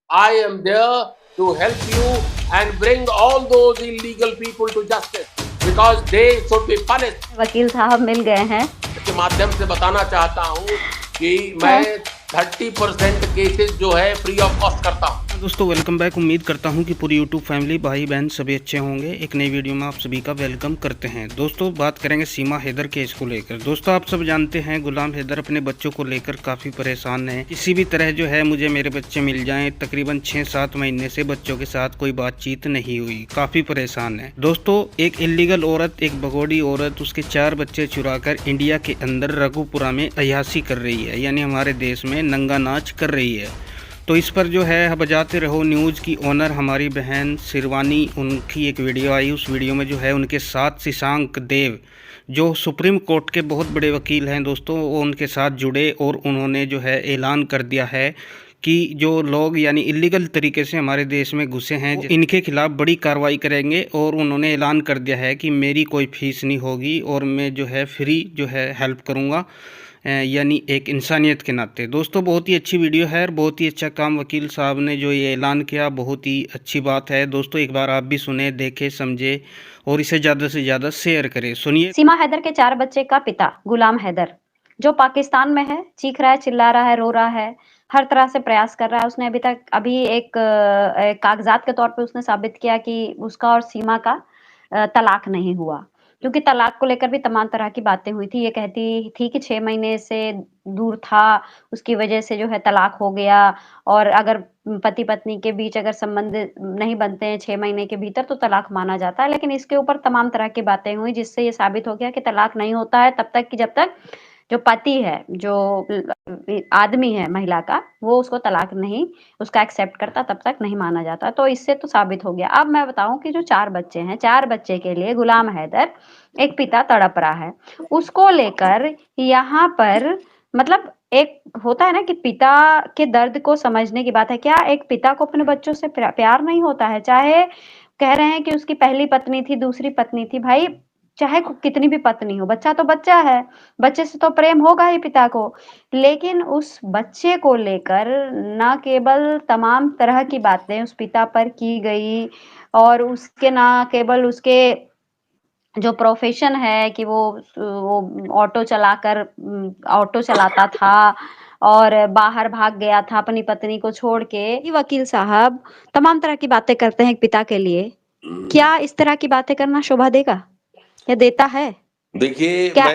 I am there to help you and bring all those illegal people to justice because they should be punished. वकील साहब मिल गए हैं। के माध्यम से बताना चाहता हूँ कि हाँ। मैं 30% केसेस जो है फ्री ऑफ कॉस्ट करता हूँ। दोस्तों वेलकम बैक। उम्मीद करता हूं कि पूरी यूट्यूब फैमिली भाई बहन सभी अच्छे होंगे। एक नई वीडियो में आप सभी का वेलकम करते हैं। दोस्तों बात करेंगे सीमा हैदर केस को लेकर। दोस्तों आप सब जानते हैं गुलाम हैदर अपने बच्चों को लेकर काफ़ी परेशान है। किसी भी तरह जो है मुझे मेरे बच्चे मिल जाएं। तकरीबन 6-7 महीने से बच्चों के साथ कोई बातचीत नहीं हुई, काफ़ी परेशान है। दोस्तों एक इलीगल औरत, एक भगोड़ी औरत उसके 4 बच्चे चुराकर इंडिया के अंदर रघुपुरा में अयासी कर रही है, यानी हमारे देश में नंगा नाच कर रही है। तो इस पर जो है बजाते रहो न्यूज़ की ओनर हमारी बहन शिरवानी, उनकी एक वीडियो आई। उस वीडियो में जो है उनके साथ शशांक देव जो सुप्रीम कोर्ट के बहुत बड़े वकील हैं दोस्तों, वो उनके साथ जुड़े और उन्होंने जो है ऐलान कर दिया है कि जो लोग यानी इलीगल तरीके से हमारे देश में घुसे हैं इनके खिलाफ़ बड़ी कार्रवाई करेंगे। और उन्होंने ऐलान कर दिया है कि मेरी कोई फ़ीस नहीं होगी और मैं जो है फ्री जो है हेल्प करूँगा, यानी एक इंसानियत के नाते। दोस्तों बहुत ही अच्छी वीडियो है और बहुत ही अच्छा काम वकील साहब ने जो ये ऐलान किया, बहुत ही अच्छी बात है। दोस्तों एक बार आप भी सुने, देखें, समझे और इसे ज़्यादा से ज़्यादा शेयर करें। सुनिए। सीमा हैदर के 4 बच्चे का पिता गुलाम हैदर जो पाकिस्तान में है, चीख रहा है, चिल्ला रहा है, रो रहा है, हर तरह से प्रयास कर रहा है। उसने अभी एक कागजात के तौर पे उसने साबित किया कि उसका और सीमा का तलाक नहीं हुआ, क्योंकि तलाक को लेकर भी तमाम तरह की बातें हुई थी। ये कहती थी कि 6 महीने से दूर था, उसकी वजह से जो है तलाक हो गया, और अगर पति-पत्नी के बीच अगर संबंध नहीं बनते हैं 6 महीने के भीतर तो तलाक माना जाता है। लेकिन इसके ऊपर तमाम तरह की बातें हुई, जिससे ये साबित हो गया कि तलाक नहीं होता है तब तक कि जब तक जो पति है, जो आदमी है महिला का, वो उसको तलाक नहीं उसका एक्सेप्ट करता, तब तक नहीं माना जाता। तो इससे तो साबित हो गया। अब मैं बताऊँ कि जो 4 बच्चे हैं, 4 बच्चे के लिए गुलाम हैदर एक पिता तड़प रहा है। उसको लेकर यहाँ पर मतलब एक होता है ना कि पिता के दर्द को समझने की बात है। क्या एक पिता को अपने बच्चों से प्यार नहीं होता है? चाहे कह रहे हैं कि उसकी पहली पत्नी थी, दूसरी पत्नी थी, भाई चाहे कितनी भी पत्नी हो, बच्चा तो बच्चा है, बच्चे से तो प्रेम होगा ही पिता को। लेकिन उस बच्चे को लेकर ना केवल तमाम तरह की बातें उस पिता पर की गई, और उसके ना केवल उसके जो प्रोफ़ेशन है कि वो ऑटो चलाता था और बाहर भाग गया था अपनी पत्नी को छोड़ के। ये वकील साहब तमाम तरह की बातें करते हैं एक पिता के लिए। क्या इस तरह की बातें करना शोभा देगा? या देता है? देखिए, क्या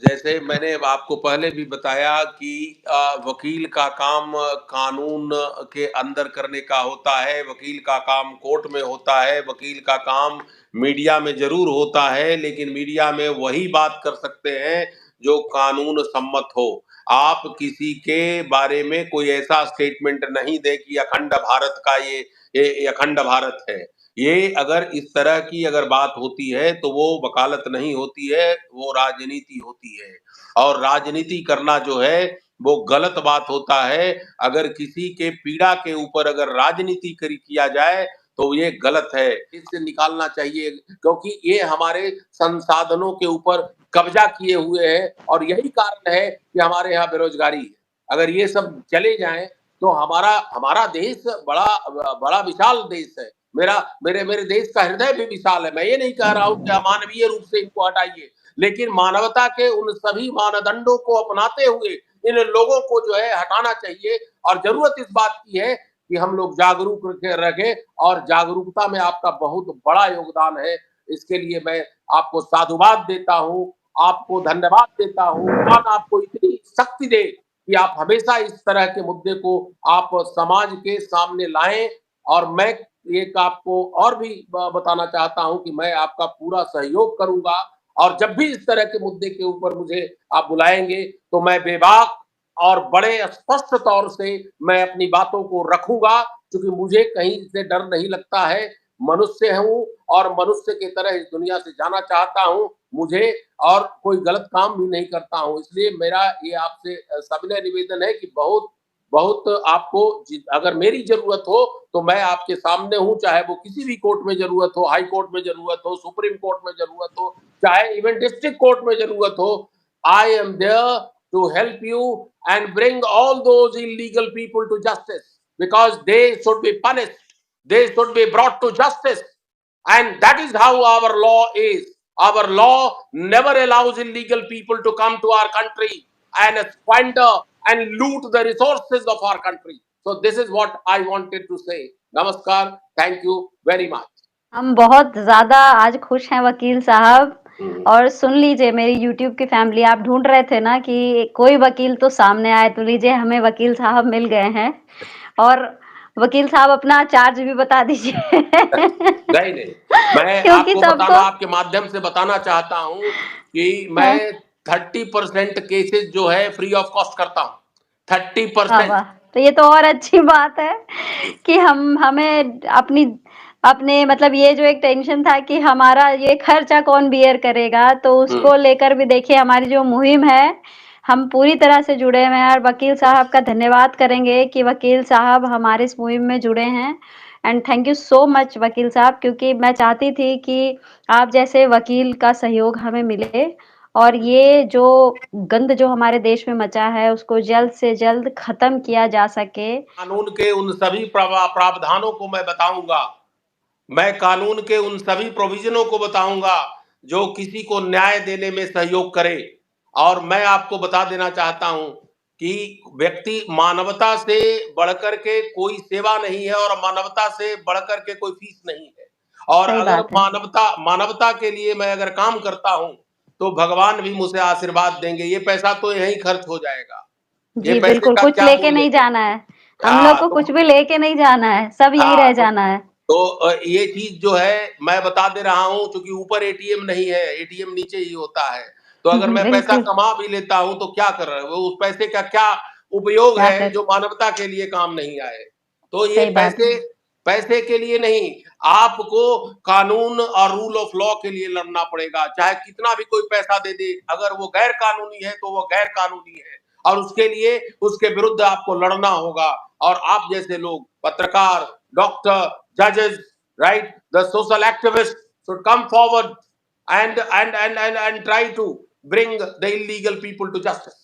जैसे मैंने आपको पहले भी बताया कि वकील का काम कानून के अंदर करने का होता है, वकील का काम कोर्ट में होता है, वकील का काम मीडिया में ज़रूर होता है, लेकिन मीडिया में वही बात कर सकते हैं जो कानून सम्मत हो। आप किसी के बारे में कोई ऐसा स्टेटमेंट नहीं दें कि अखंड भारत का ये अखंड भारत है। ये अगर इस तरह की अगर बात होती है तो वो वकालत नहीं होती है, वो राजनीति होती है। और राजनीति करना जो है वो गलत बात होता है। अगर किसी के पीड़ा के ऊपर अगर राजनीति किया जाए तो ये गलत है। इससे निकालना चाहिए क्योंकि ये हमारे संसाधनों के ऊपर कब्जा किए हुए हैं और यही कारण है कि हमारे यहाँ बेरोजगारी है। अगर ये सब चले जाएँ तो हमारा हमारा देश बड़ा विशाल देश है। मेरा मेरे मेरे देश का हृदय भी विशाल है। मैं ये नहीं कह रहा हूँ कि अमानवीय रूप से इनको हटाइए, लेकिन मानवता के उन सभी मानदंडों को अपनाते हुए इन लोगों को जो है हटाना चाहिए। और ज़रूरत इस बात की है कि हम लोग जागरूक रहें और जागरूकता में आपका बहुत बड़ा योगदान है। इसके लिए मैं आपको साधुवाद देता हूँ, आपको धन्यवाद देता हूँ। भगवान आपको इतनी शक्ति दे कि आप हमेशा इस तरह के मुद्दे को आप समाज के सामने लाएँ। और मैं एक आपको और भी बताना चाहता हूँ कि मैं आपका पूरा सहयोग करूँगा और जब भी इस तरह के मुद्दे के ऊपर मुझे आप बुलाएँगे, तो मैं बेबाक और बड़े स्पष्ट तौर से मैं अपनी बातों को रखूँगा, क्योंकि मुझे कहीं से डर नहीं लगता है। मनुष्य हूँ और मनुष्य की तरह इस दुनिया से जाना चाहता हूँ। मुझे और कोई गलत काम भी नहीं करता हूँ। इसलिए मेरा ये आपसे सविनय निवेदन है कि बहुत बहुत आपको अगर मेरी ज़रूरत हो, तो मैं आपके सामने हूँ, चाहे वो किसी भी कोर्ट में ज़रूरत हो, हाई कोर्ट में ज़रूरत हो, सुप्रीम कोर्ट में ज़रूरत हो, चाहे इवन डिस्ट्रिक्ट कोर्ट में ज़रूरत हो। I am there to help you and bring all those illegal people to justice. because they should be punished. They should be brought to justice. And that is how our law is. Our law never allows illegal people to come to our country and squander and loot the resources of our country. So this is what I wanted to say. Namaskar. Thank you very much. हम बहुत ज़्यादा आज खुश हैं वकील साहब। और सुन लीजिए मेरी यूट्यूब की फैमिली, आप ढूंढ रहे थे ना कि कोई वकील तो सामने आए, तो लीजिए हमें वकील साहब मिल गए हैं। और वकील साहब अपना चार्ज भी बता दीजिए। नहीं, मैं क्योंकि आपको आपके माध्यम से बताना चाहता हूँ कि मैं 30% केसेस जो है फ्री ऑफ कॉस्ट करता हूँ। 30%। तो ये तो और अच्छी बात है कि हमें अपने मतलब ये जो एक टेंशन था कि हमारा ये खर्चा कौन बियर करेगा, तो उसको लेकर भी देखिए हमारी जो मुहिम है, हम पूरी तरह से जुड़े हुए हैं। और वकील साहब का धन्यवाद करेंगे कि वकील साहब हमारे इस मुहिम में जुड़े हैं। And thank you so much वकील साहब, क्योंकि मैं चाहती थी कि आप जैसे वकील का सहयोग हमें मिले और ये जो गंद जो हमारे देश में मचा है उसको जल्द से जल्द खत्म किया जा सके। कानून के उन सभी प्रावधानों को मैं बताऊंगा। मैं कानून के उन सभी प्रोविजनों को बताऊंगा जो किसी को न्याय देने में सहयोग करे। और मैं आपको बता देना चाहता हूं कि व्यक्ति मानवता से बढ़कर के कोई सेवा नहीं है और मानवता से बढ़कर के कोई फीस नहीं है। और अगर मानवता के लिए मैं अगर काम करता हूं तो भगवान भी मुझे आशीर्वाद देंगे। ये पैसा तो यहीं खर्च हो जाएगा। जी बिल्कुल, कुछ लेके नहीं जाना है। हम लोग को कुछ भी लेके नहीं जाना है, सब यहीं रह जाना है। तो ये चीज जो है मैं बता दे रहा हूं, क्योंकि ऊपर एटीएम नहीं है, एटीएम नीचे ही होता है। तो अगर मैं पैसा कमा भी लेता हूं तो क्या कर रहा है वो, उस पैसे का क्या उपयोग है जो मानवता के लिए काम नहीं आए। तो ये पैसे के लिए नहीं, आपको कानून और रूल ऑफ लॉ के लिए लड़ना पड़ेगा। चाहे कितना भी कोई पैसा दे दे, अगर वो गैर कानूनी है तो वो गैर कानूनी है और उसके लिए उसके विरुद्ध आपको लड़ना होगा। और आप जैसे लोग, पत्रकार, doctor, judges, right? The social activists should come forward and try to bring the illegal people to justice.